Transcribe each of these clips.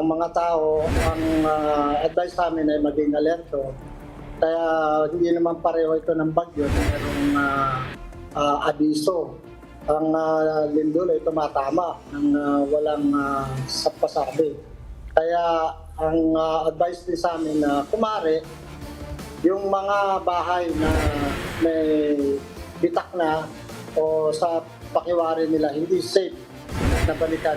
mga tao, ang advice sa amin ay maging alerto. Kaya hindi naman pareho ito ng bagyo, mayroong abiso. Ang lindol ay tumatama ng walang sapasabi. Kaya ang advice din sa amin na kumare, yung mga bahay na may bitak na o sa pakiwari nila hindi safe na balikan,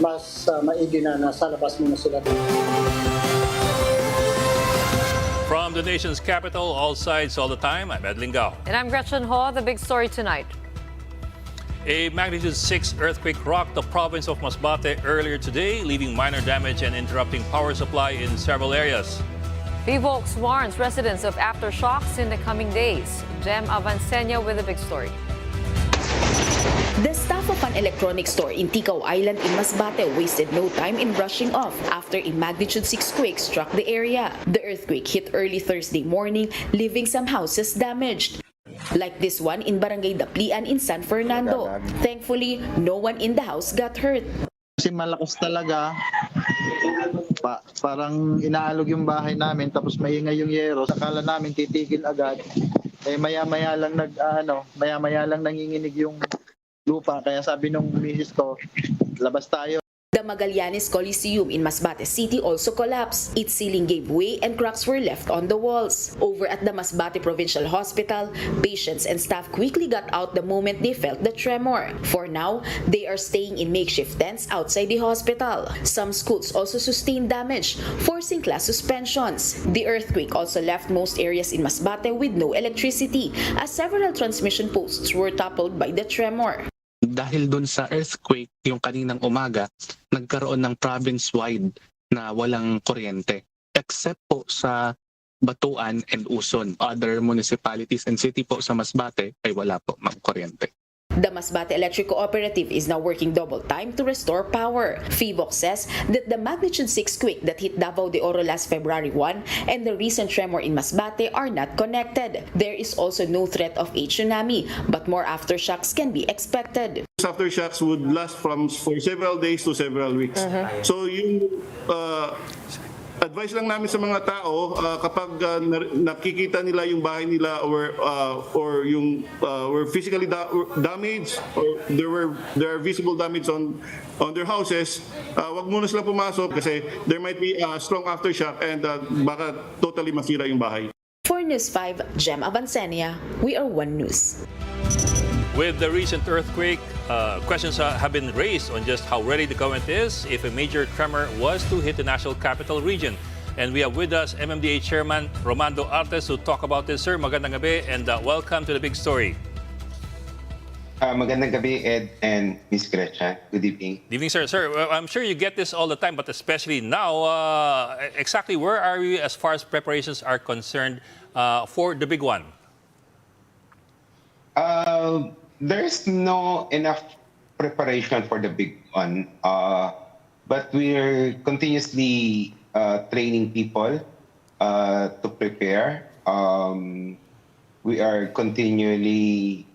mas maigi na nasa labas muna sila. From the nation's capital, all sides, all the time, I'm Ed Lingao. And I'm Gretchen Ho. The big story tonight. A magnitude 6 earthquake rocked the province of Masbate earlier today, leaving minor damage and interrupting power supply in several areas. VVOX warns residents of aftershocks in the coming days. Jem Avancenia with the big story. The staff of an electronics store in Ticao Island in Masbate wasted no time in brushing off after a magnitude 6 quake struck the area. The earthquake hit early Thursday morning, leaving some houses damaged. Like this one in Barangay Daplian in San Fernando. Thankfully, no one in the house got hurt. Kasi malakas talaga. Parang inaalog yung bahay namin tapos maingay yung yero. Akala namin titigil agad. Maya-maya lang nanginginig yung lupa. Kaya sabi nung misis ko, labas tayo. The Magallanes Coliseum in Masbate City also collapsed. Its ceiling gave way and cracks were left on the walls. Over at the Masbate Provincial Hospital, patients and staff quickly got out the moment they felt the tremor. For now, they are staying in makeshift tents outside the hospital. Some schools also sustained damage, forcing class suspensions. The earthquake also left most areas in Masbate with no electricity, as several transmission posts were toppled by the tremor. Dahil dun sa earthquake, yung kaninang umaga, nagkaroon ng province-wide na walang kuryente. Except po sa Batuan and Uson. Other municipalities and city po sa Masbate ay wala po ng kuryente. The Masbate Electric Cooperative is now working double time to restore power. VVOX says that the magnitude 6 quake that hit Davao de Oro last February 1 and the recent tremor in Masbate are not connected. There is also no threat of a tsunami, but more aftershocks can be expected. Aftershocks would last for several days to several weeks. So yung advice lang namin sa mga tao, kapag nakikita nila yung bahay nila or yung were physically damaged or there are visible damage on their houses, wag muna sila pumasok kasi there might be a strong aftershock and baka totally masira yung bahay. For News 5, Jem Avancenia, we are One News. With the recent earthquake, questions have been raised on just how ready the government is if a major tremor was to hit the national capital region. And we have with us MMDA Chairman Romando Artes to talk about this. Sir, magandang gabi and welcome to the big story. Magandang gabi, Ed and Miss Gretchen. Good evening. Good evening, sir. Sir, I'm sure you get this all the time, but especially now, exactly where are we as far as preparations are concerned for the big one? There's no enough preparation for the big one, but we're continuously training people to prepare. We are continually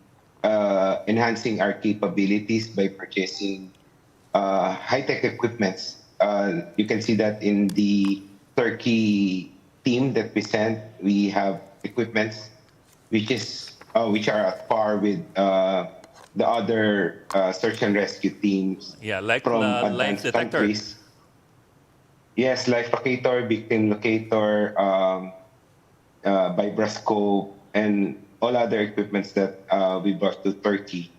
enhancing our capabilities by purchasing high-tech equipments. You can see that in the Turkey team that we sent. We have equipments which are at par with the other search and rescue teams from advanced countries. Yes, life locator, victim locator, vibroscope, and all other equipments that we brought to Turkey.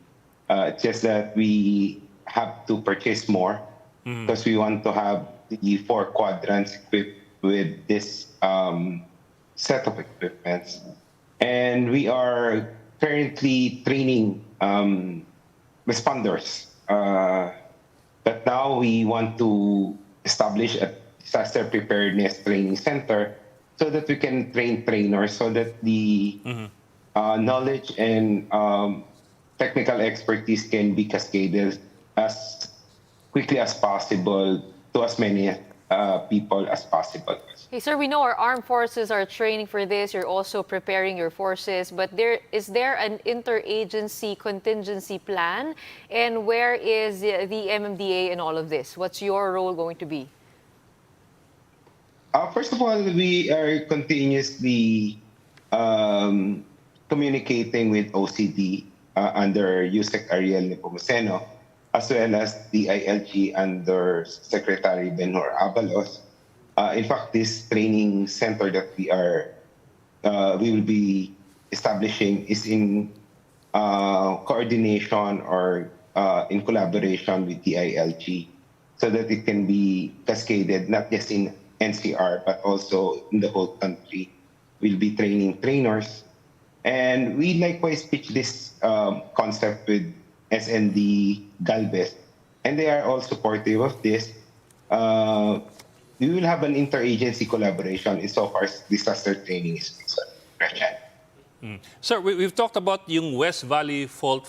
It's just that we have to purchase more because we want to have the 4 quadrants equipped with this set of equipments. And we are currently training responders. But now we want to establish a disaster preparedness training center so that we can train trainers so that the knowledge and technical expertise can be cascaded as quickly as possible to as many people as possible. Hey, sir, we know our armed forces are training for this. You're also preparing your forces. But is there an interagency contingency plan? And where is the MMDA in all of this? What's your role going to be? First of all, we are continuously communicating with OCD under USEC Ariel Nepomuceno, as well as the ILG under Secretary Benhur Abalos. In fact, this training center that we will be establishing is in coordination or in collaboration with the ILG, so that it can be cascaded not just in NCR but also in the whole country. We'll be training trainers, and we likewise pitch this concept with SND Galvez, and they are all supportive of this. We will have an interagency collaboration insofar as disaster training is concerned. Sir, we've talked about yung West Valley Fault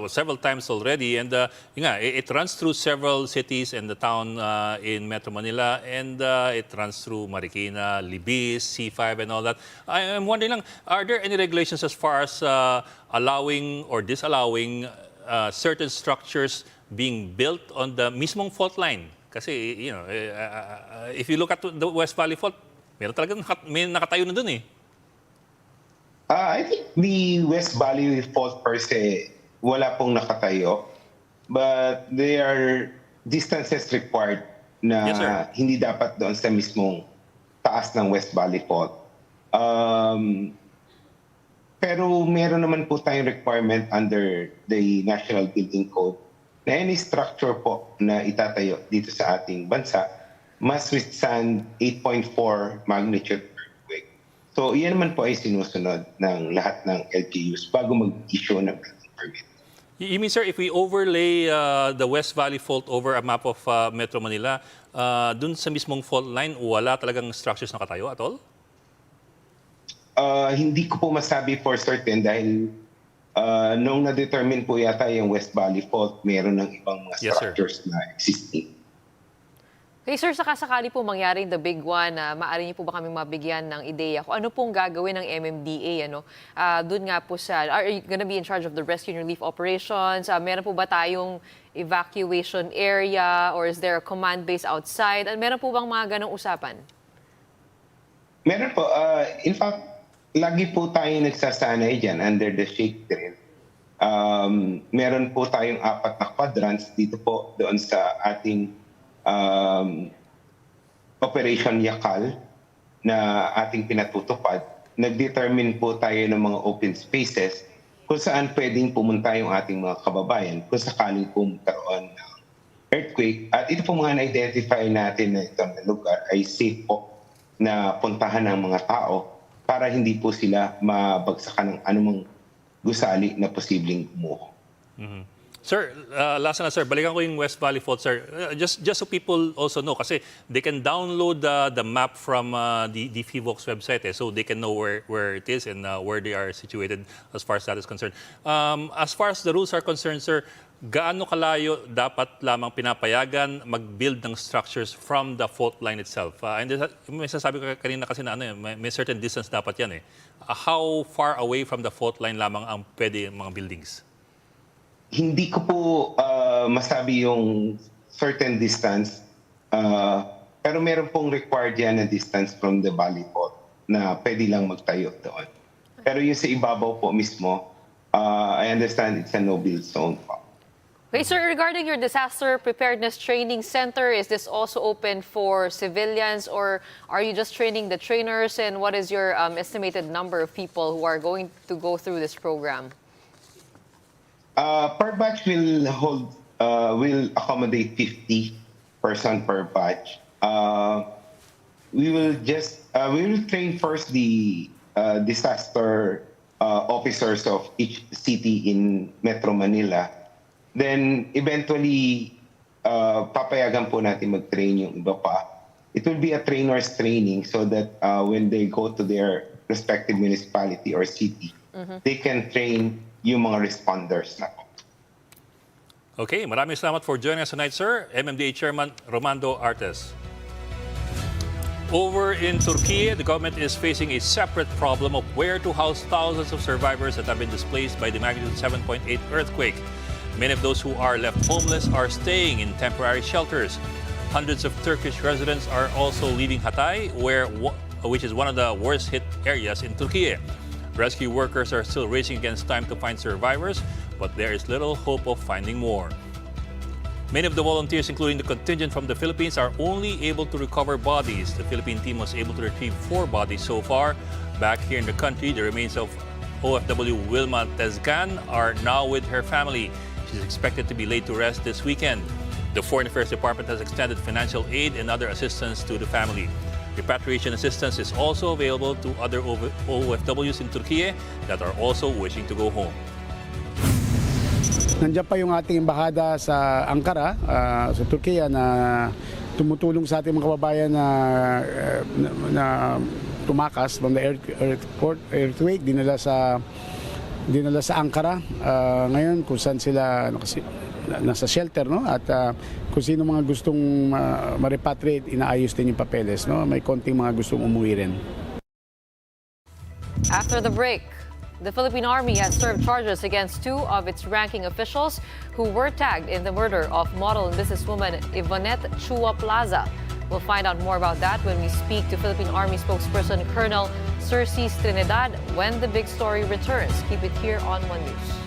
several times already, and it runs through several cities and the town in Metro Manila, and it runs through Marikina, Libis, C5, and all that. I'm wondering lang, are there any regulations as far as allowing or disallowing certain structures being built on the mismong fault line? Kasi, if you look at the West Valley Fault, may nakatayo na dun eh. I think the West Valley Fault per se, wala pong nakatayo. But there are distances required na Yes, sir. hindi dapat doon sa mismong taas ng West Valley Fault. Pero meron naman po tayong requirement under the National Building Code na any structure po na itatayo dito sa ating bansa must withstand 8.4 magnitude earthquake. So, iyan naman po ay sinusunod ng lahat ng LGUs bago mag-issue ng building permit. You mean, sir, if we overlay the West Valley Fault over a map of Metro Manila, dun sa mismong fault line, wala talagang structures na katayo at all? Hindi ko po masabi for certain dahil nung na-determine po yata yung West Valley Fault, meron ng ibang mga Yes, sir. structures na existing. Okay, sir, sakasakali po mangyaring the big one, maaari niyo po ba kami mabigyan ng ideya kung ano pong gagawin ng MMDA? Doon nga po are you gonna be in charge of the rescue and relief operations? Meron po ba tayong evacuation area, or is there a command base outside? Meron po bang mga ganong usapan? Meron po. In fact, lagi po tayo nagsasanay dyan under the shake drill. Meron po tayong 4 na quadrants dito po doon sa ating Operation Yakal na ating pinatutupad. Nag-determine po tayo ng mga open spaces kung saan pwedeng pumunta yung ating mga kababayan kung sakaling po magkaroon ng earthquake. At ito po mga na-identify natin na itong lugar ay safe po na puntahan ng mga tao para hindi po sila mabagsakan ng anumang gusali na posibleng gumuho. Sir, last na sir, balikan ko yung West Valley Fault, sir. Just so people also know, kasi they can download the map from the FIVOX website, so they can know where it is and where they are situated as far as that is concerned. As far as the rules are concerned, sir, gaano kalayo dapat lamang pinapayagan mag-build ng structures from the fault line itself? And may sasabi ko kanina kasi na may certain distance dapat yan eh. How far away from the fault line lamang ang pwede mga buildings? Hindi ko po masabi yung certain distance, pero meron pong required yan na distance from the valley fault na pwede lang magtayo doon. Pero yung sa ibabaw po mismo, I understand it's a no-build zone po. Okay, sir, regarding your disaster preparedness training center, is this also open for civilians, or are you just training the trainers? And what is your estimated number of people who are going to go through this program? Per batch will accommodate 50 person per batch. We will train first the disaster officers of each city in Metro Manila. Then eventually papayagan po natin mag-train yung iba pa. It will be a trainer's training so that when they go to their respective municipality or city, they can train yung mga responders na po. Okay, maraming salamat for joining us tonight, sir. MMDA Chairman Romando Artes. Over in Turkey, the government is facing a separate problem of where to house thousands of survivors that have been displaced by the magnitude 7.8 earthquake. Many of those who are left homeless are staying in temporary shelters. Hundreds of Turkish residents are also leaving Hatay, which is one of the worst hit areas in Turkey. Rescue workers are still racing against time to find survivors, but there is little hope of finding more. Many of the volunteers, including the contingent from the Philippines, are only able to recover bodies. The Philippine team was able to retrieve 4 bodies so far. Back here in the country, the remains of OFW Wilma Tezcan are now with her family. She's expected to be laid to rest this weekend. The Foreign Affairs Department has extended financial aid and other assistance to the family. Repatriation assistance is also available to other OFWs in Turkey that are also wishing to go home. Nandiyan pa yung ating embahada sa Ankara, sa Turkiya, na tumutulong sa ating mga kababayan na tumakas from the earthquake, dinala sa Ankara. Ngayon kung saan sila nasa shelter, no? At kung sino mga gustong ma-repatriate, inaayos din yung papeles, no? May konting mga gustong umuwi rin. After the break, the Philippine Army has served charges against 2 of its ranking officials who were tagged in the murder of model and businesswoman Yvonette Chua Plaza. We'll find out more about that when we speak to Philippine Army spokesperson Colonel Cercis Trinidad when the big story returns. Keep it here on One News.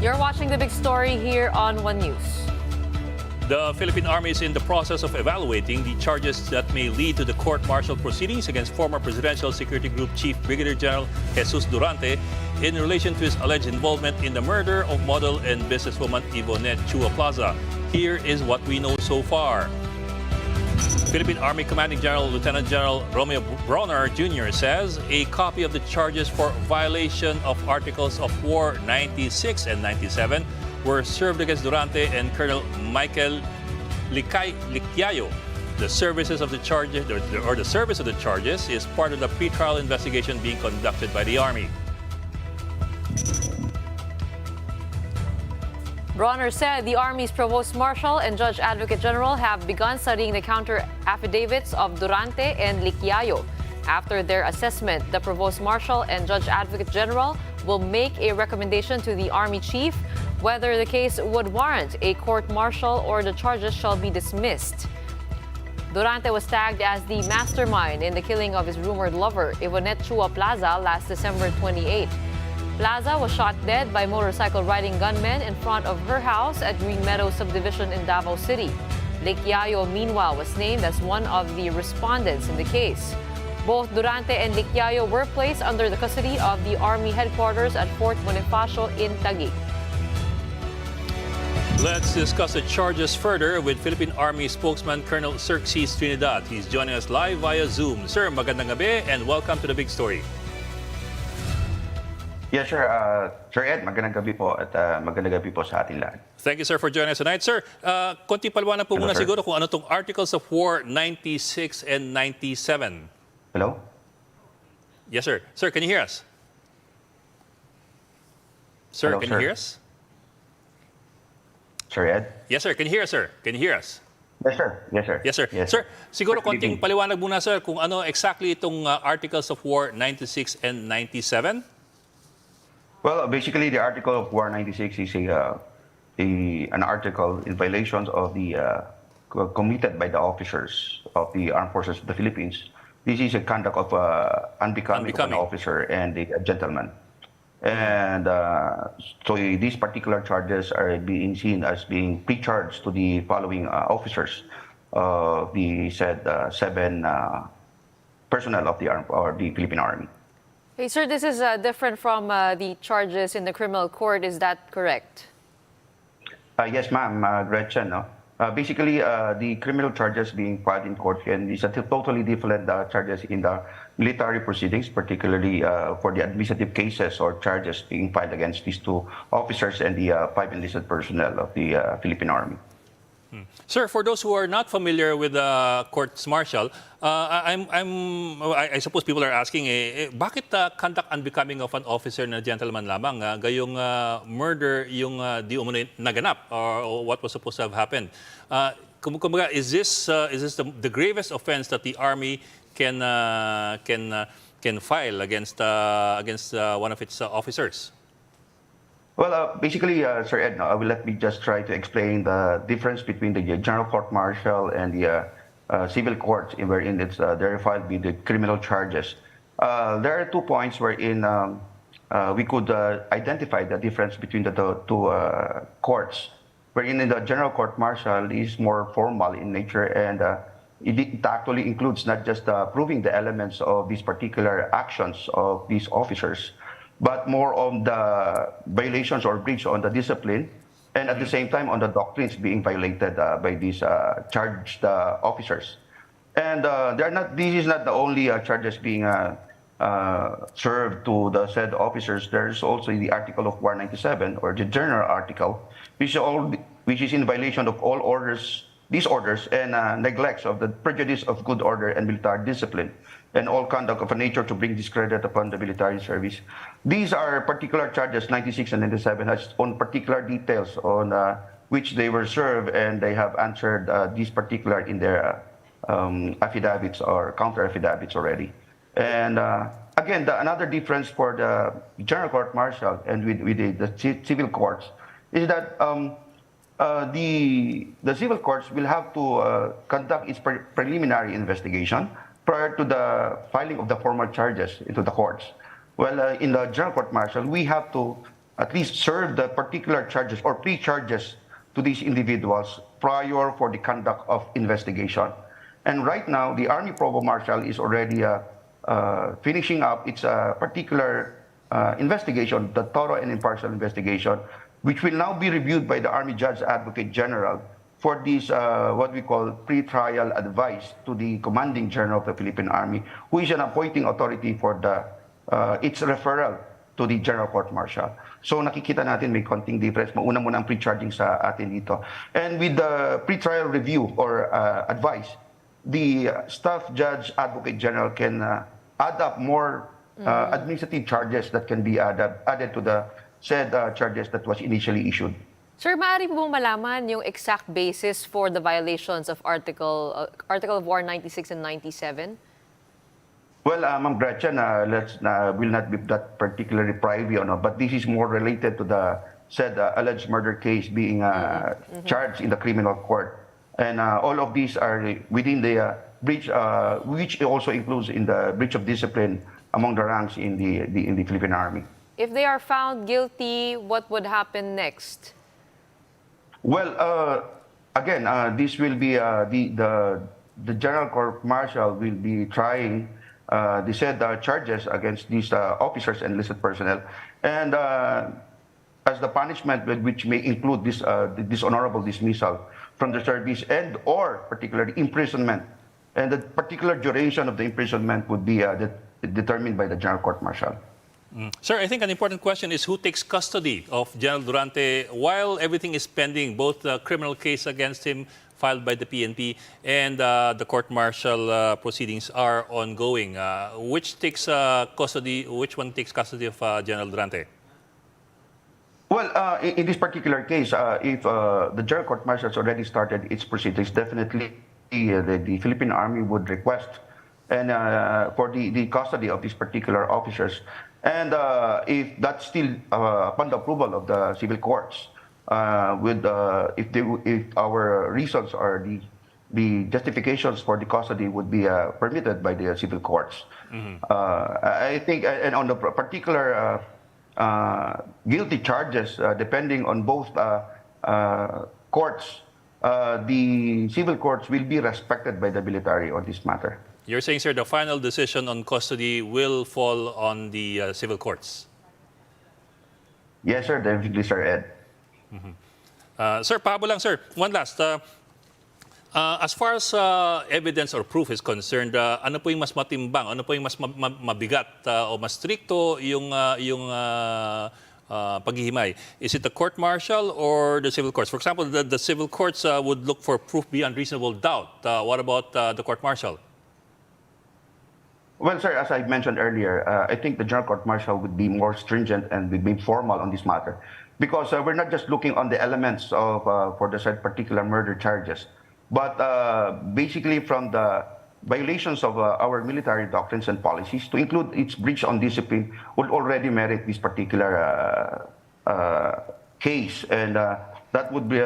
You're watching The Big Story here on One News. The Philippine Army is in the process of evaluating the charges that may lead to the court-martial proceedings against former Presidential Security Group Chief Brigadier General Jesus Durante in relation to his alleged involvement in the murder of model and businesswoman Yvonette Chua Plaza. Here is what we know so far. Philippine Army Commanding General Lieutenant General Romeo Bronner Jr. says a copy of the charges for violation of Articles of War 96 and 97 were served against Durante and Colonel Michael Licyayo. The services of the charges, or the service of the charges, is part of the pretrial investigation being conducted by the Army. Bronner said the Army's Provost Marshal and Judge Advocate General have begun studying the counter affidavits of Durante and Licyayo. After their assessment, the Provost Marshal and Judge Advocate General will make a recommendation to the Army Chief whether the case would warrant a court-martial or the charges shall be dismissed. Durante was tagged as the mastermind in the killing of his rumored lover, Yvonette Chua Plaza, last December 28. Plaza was shot dead by motorcycle-riding gunmen in front of her house at Green Meadow subdivision in Davao City. Licyayo, meanwhile, was named as one of the respondents in the case. Both Durante and Licyayo were placed under the custody of the Army headquarters at Fort Bonifacio in Taguig. Let's discuss the charges further with Philippine Army spokesman Colonel Xerxes Trinidad. He's joining us live via Zoom. Sir, magandang gabi and welcome to the big story. Yes, sir. Sir Ed, magandang gabi po at magandang gabi po sa ating lahat. Thank you, sir, for joining us tonight. Sir, konti paliwanag po Hello, muna sir. siguro kung ano tong Articles of War 96 and 97. Hello? Yes, sir. Sir, can you hear us? Sir, Hello, can sir. you hear us? Sir Ed? Yes, sir. Can you hear us, sir? Can you hear us? Yes, sir. Yes, sir. Yes, sir. Yes, Sir, siguro Good konting evening. paliwanag muna, sir, kung ano exactly itong Articles of War 96 and 97. Well, basically, the Article of War 96 is an article in violations of the committed by the officers of the Armed Forces of the Philippines. This is a conduct of unbecoming of an Unbecoming. officer and a gentleman. And so these particular charges are being seen as being pre-charged to the following officers of the said 7 personnel of the Philippine Army. Okay, sir, this is different from the charges in the criminal court. Is that correct? Yes, ma'am, Gretchen. No? Basically, the criminal charges being filed in court is a totally different charges in the military proceedings, particularly for the administrative cases or charges being filed against these 2 officers and the 5 enlisted personnel of the Philippine Army. Sir, for those who are not familiar with the courts martial, I suppose people are asking, bakit conduct unbecoming of an officer na gentleman lamang? Gayong murder yung di umano naganap or what was supposed to have happened. Kumbaga, is this the gravest offense that the Army can file against one of its officers? Well, basically, Sir Ed, let me just try to explain the difference between the General Court Martial and the civil courts, wherein they're filed with the criminal charges. There are 2 points wherein we could identify the difference between the two courts, wherein in the General Court Martial is more formal in nature and it actually includes not just proving the elements of these particular actions of these officers, but more on the violations or breach on the discipline, and at the same time on the doctrines being violated by these charged officers. And this is not the only charges being served to the said officers. There's also the Article of War 97, or the general article, which is in violation of all orders, disorders, and neglects of the prejudice of good order and military discipline, and all conduct of a nature to bring discredit upon the military service. These are particular charges, 96 and 97, has on particular details on which they were served, and they have answered these particular in their affidavits or counter affidavits already. And again, another difference for the General Court Martial and with the civil courts is that the civil courts will have to conduct its preliminary investigation prior to the filing of the formal charges into the courts. Well, in the General Court Martial, we have to at least serve the particular charges or pre-charges to these individuals prior for the conduct of investigation. And right now, the Army Provost Marshal is already finishing up its particular investigation, the thorough and impartial investigation, which will now be reviewed by the Army Judge Advocate General for this, what we call pre-trial advice to the Commanding General of the Philippine Army, who is an appointing authority for its referral to the General Court Martial. So nakikita natin may konting difference. Mauna muna ang pre-charging sa atin dito. And with the pre-trial review or advice, the Staff Judge Advocate General can add up more administrative charges that can be added to the said charges that was initially issued. Sir, maaari po bang malaman yung exact basis for the violations of Article of War 96 and 97? Well, Ma'am Gretchen, will not be that particularly privy, but this is more related to the said alleged murder case being charged in the criminal court. And all of these are within the breach, which also includes in the breach of discipline among the ranks in the Philippine Army. If they are found guilty, what would happen next? Well, again, this will be the General Court Martial will be trying the said charges against these officers and enlisted personnel, and as the punishment which may include this the dishonorable dismissal from the service and or particularly imprisonment. And the particular duration of the imprisonment would be determined by the General Court Martial. Sir, I think an important question is who takes custody of General Durante while everything is pending, both the criminal case against him filed by the PNP and the court-martial proceedings are ongoing. Which takes custody? Which one takes custody of General Durante? Well, in this particular case, if the General Court Martial has already started its proceedings, definitely the Philippine Army would request and for the custody of these particular officers. And if that's still upon the approval of the civil courts, if our reasons or the justifications for the custody would be permitted by the civil courts. I think, and on the particular guilty charges, depending on both courts, the civil courts will be respected by the military on this matter. You're saying, sir, the final decision on custody will fall on the civil courts? Yes, sir, definitely, Sir Ed. Sir, pahabol lang, sir. One last. As far as evidence or proof is concerned, ano po yung mas matimbang? Ano po yung mas mabigat o mas stricto yung paghihimay? Is it the court-martial or the civil courts? For example, the civil courts would look for proof beyond reasonable doubt. What about the court-martial? Well, sir, as I mentioned earlier, I think the General Court Martial would be more stringent and would be formal on this matter, because we're not just looking on the elements of for the said particular murder charges, but basically from the violations of our military doctrines and policies, to include its breach on discipline, would already merit this particular case, and that would be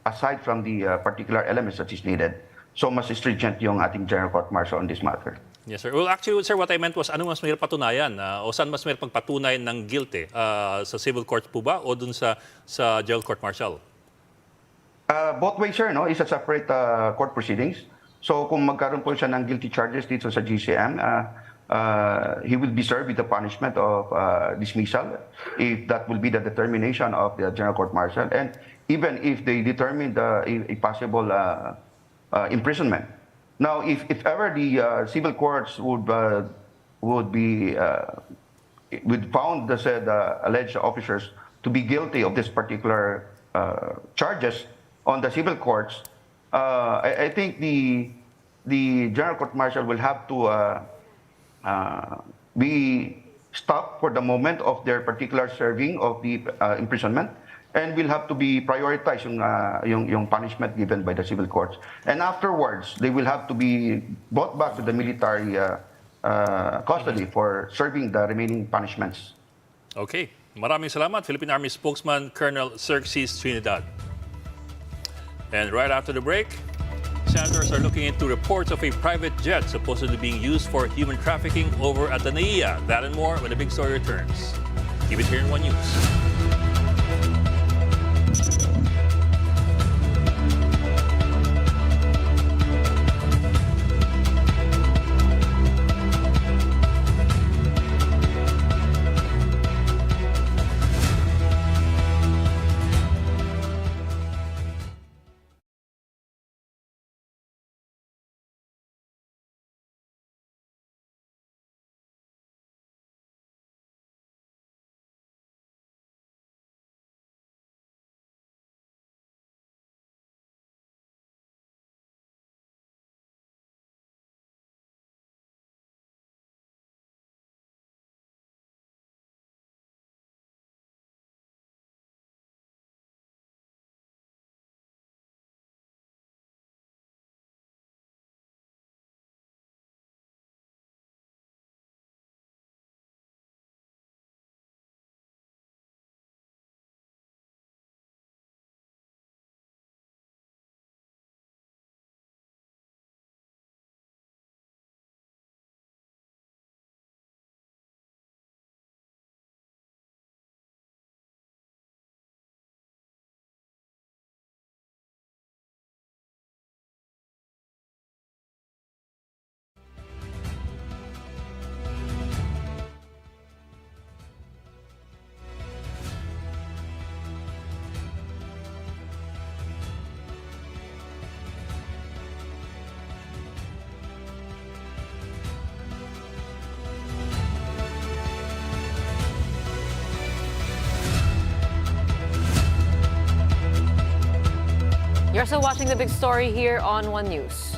aside from the particular elements that is needed. So mas stringent yung ating General Court Martial on this matter. Yes, sir. Well, actually, sir, what I meant was, ano mas mahirap patunayan? O saan mas mahirap pagpatunayan ng guilt? Sa civil court po ba o dun sa jail court martial? Both ways, sir, no? It's a separate court proceedings. So kung magkaroon po siya ng guilty charges dito sa GCM, he will be served with the punishment of dismissal if that will be the determination of the General Court Martial. And even if they determine a possible imprisonment. Now, if ever the civil courts would found the said alleged officers to be guilty of this particular charges on the civil courts, I think the General Court Martial will have to be stopped for the moment of their particular serving of the imprisonment, and will have to be prioritized yung punishment given by the civil courts. And afterwards, they will have to be brought back to the military custody for serving the remaining punishments. Okay. Maraming salamat, Philippine Army spokesman Colonel Xerxes Trinidad. And right after the break, senators are looking into reports of a private jet supposedly being used for human trafficking over at the NAIA. That and more when the big story returns. Keep it here in One News. You're still watching the big story here on One News.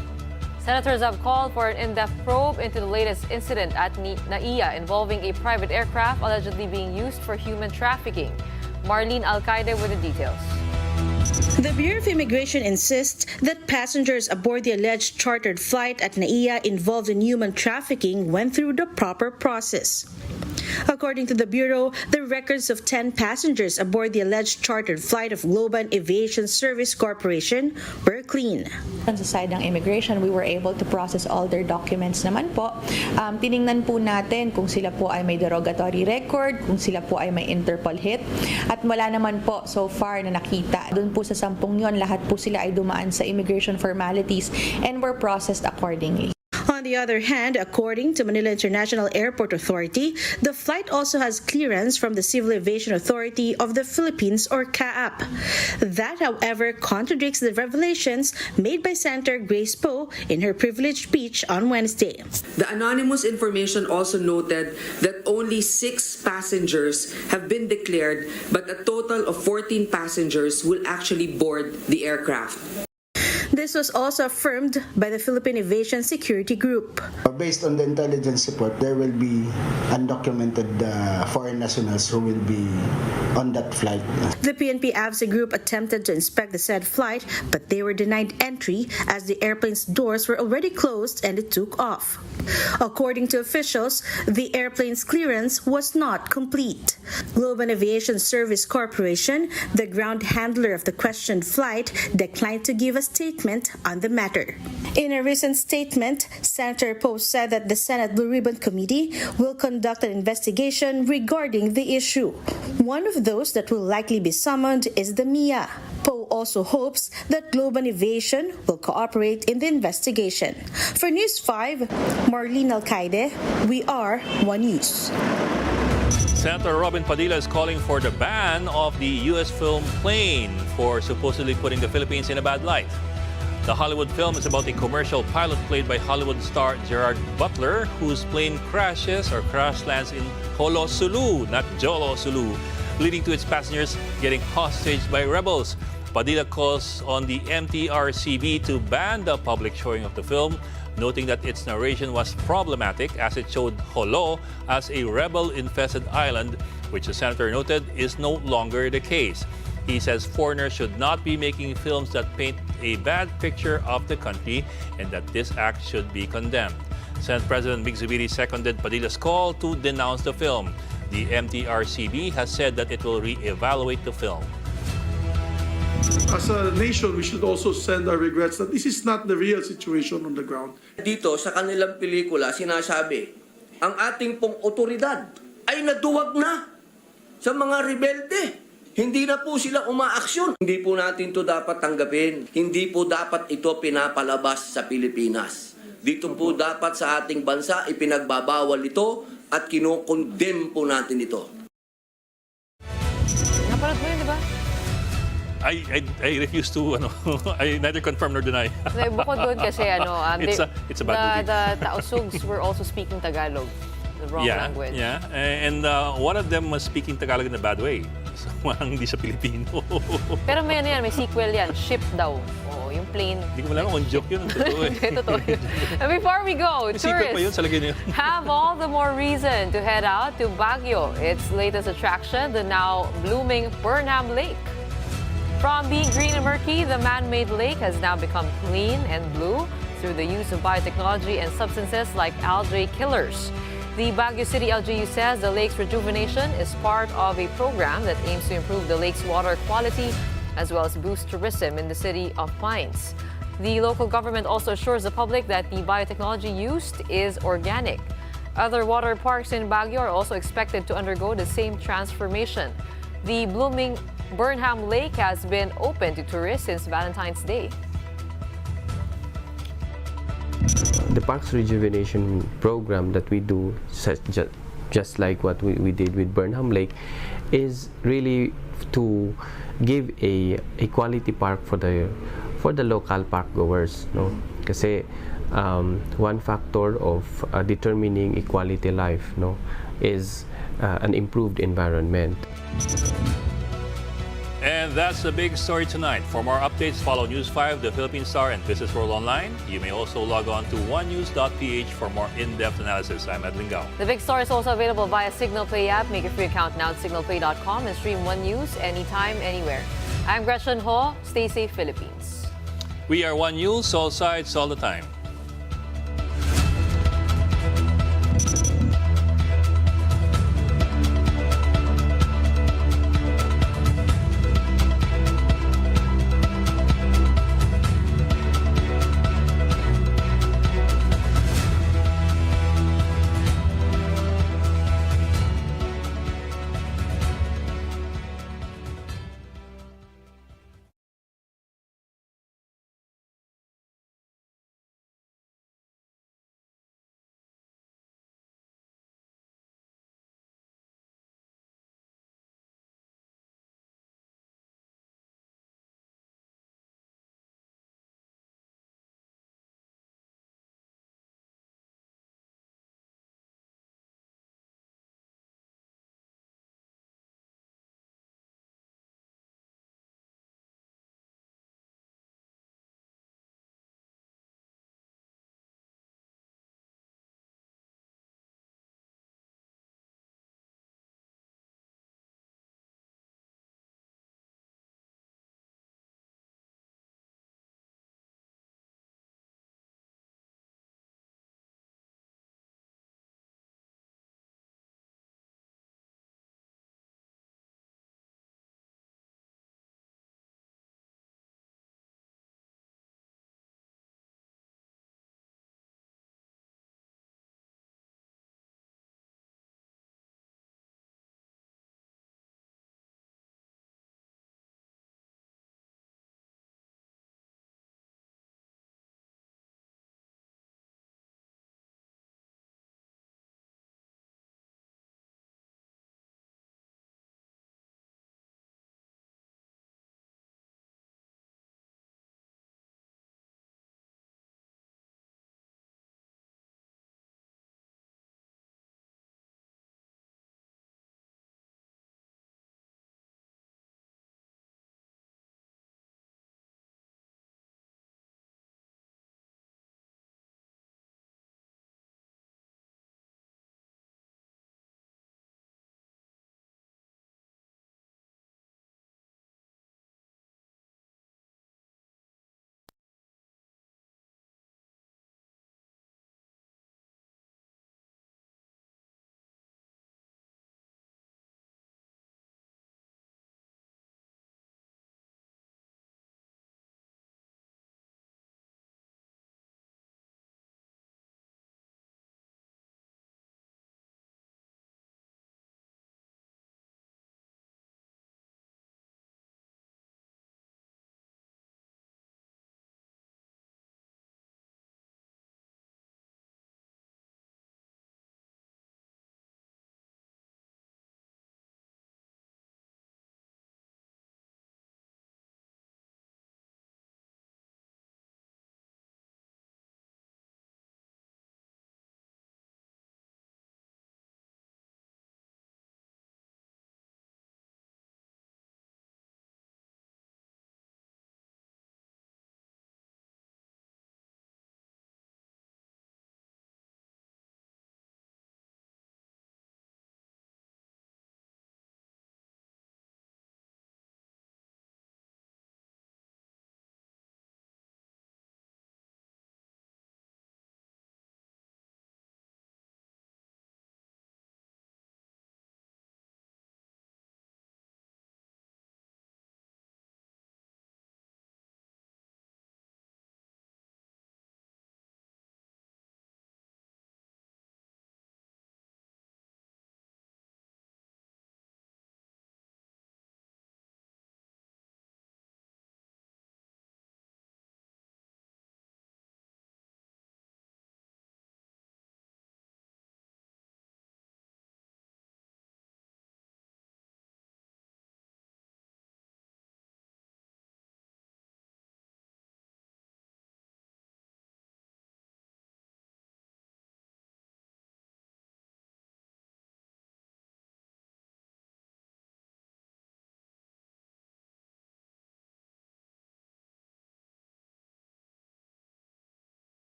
Senators have called for an in-depth probe into the latest incident at NAIA involving a private aircraft allegedly being used for human trafficking. Marlene Alcaide with the details. The Bureau of Immigration insists that passengers aboard the alleged chartered flight at NAIA involved in human trafficking went through the proper process. According to the Bureau, the records of 10 passengers aboard the alleged chartered flight of Globan Aviation Service Corporation were clean. Sa side ng immigration, we were able to process all their documents naman po. Tiningnan po natin kung sila po ay may derogatory record, kung sila po ay may Interpol hit. At wala naman po so far na nakita. Doon po sa 10 yon, lahat po sila ay dumaan sa immigration formalities and were processed accordingly. On the other hand, according to Manila International Airport Authority, the flight also has clearance from the Civil Aviation Authority of the Philippines, or CAAP. That, however, contradicts the revelations made by Senator Grace Poe in her privileged speech on Wednesday. The anonymous information also noted that only 6 passengers have been declared, but a total of 14 passengers will actually board the aircraft. This was also affirmed by the Philippine Aviation Security Group. Based on the intelligence report, there will be undocumented foreign nationals who will be on that flight. The PNP AVSA group attempted to inspect the said flight, but they were denied entry as the airplane's doors were already closed and it took off. According to officials, the airplane's clearance was not complete. Globan Aviation Service Corporation, the ground handler of the questioned flight, declined to give a statement on the matter. In a recent statement, Senator Poe said that the Senate Blue Ribbon Committee will conduct an investigation regarding the issue. One of those that will likely be summoned is the MIA. Poe also hopes that Globan Aviation will cooperate in the investigation. For News 5, Marlene Alcaide, we are One News. Senator Robin Padilla is calling for the ban of the U.S. film Plane for supposedly putting the Philippines in a bad light. The Hollywood film is about a commercial pilot played by Hollywood star Gerard Butler, whose plane crashes or crash lands in Jolo Sulu, not Jolo Sulu, leading to its passengers getting hostage by rebels. Padilla calls on the MTRCB to ban the public showing of the film, noting that its narration was problematic as it showed Jolo as a rebel-infested island, which the senator noted is no longer the case. He says foreigners should not be making films that paint a bad picture of the country and that this act should be condemned. Senate President Mig Zubiri seconded Padilla's call to denounce the film. The MTRCB has said that it will re-evaluate the film. As a nation, we should also send our regrets that this is not the real situation on the ground. Dito sa kanilang pelikula, sinasabi, ang ating pong otoridad ay naduwag na sa mga rebelde. Hindi na po sila umaaksyon. Hindi po natin ito dapat tanggapin. Hindi po dapat ito pinapalabas sa Pilipinas. Dito po dapat sa ating bansa ipinagbabawal ito at kinokondem po natin ito. Napanood mo yun, di ba? I refuse to, I neither confirm nor deny. Bukod doon kasi, it's a bad movie. The Taosugs were also speaking Tagalog, the wrong language. Yeah, and one of them was speaking Tagalog in a bad way. So, hindi siya Pilipino. Pero may sequel yan, Ship daw. Oh, yung plane. Hindi ko malaman kung joke yun. Totoo eh. Totoo yun. And before we go, sequel pa yun, sa lagay na yun. have all the more reason to head out to Baguio. Its latest attraction, the now blooming Burnham Lake. From being green and murky, the man-made lake has now become clean and blue through the use of biotechnology and substances like algae killers. The Baguio City LGU says the lake's rejuvenation is part of a program that aims to improve the lake's water quality as well as boost tourism in the city of Pines. The local government also assures the public that the biotechnology used is organic. Other water parks in Baguio are also expected to undergo the same transformation. The blooming Burnham Lake has been open to tourists since Valentine's Day. The parks rejuvenation program that we do, just like what we did with Burnham Lake, is really to give a quality park for the local park goers, no? Kasi one factor of determining equality life, no, is an improved environment. And that's the big story tonight. For more updates, follow News 5, The Philippine Star, and Business World Online. You may also log on to onenews.ph for more in-depth analysis. I'm Edwin Gao. The big story is also available via Signal Play app. Make a free account now at signalplay.com and stream One News anytime, anywhere. I'm Gretchen Ho. Stay safe, Philippines. We are One News, all sides, all the time.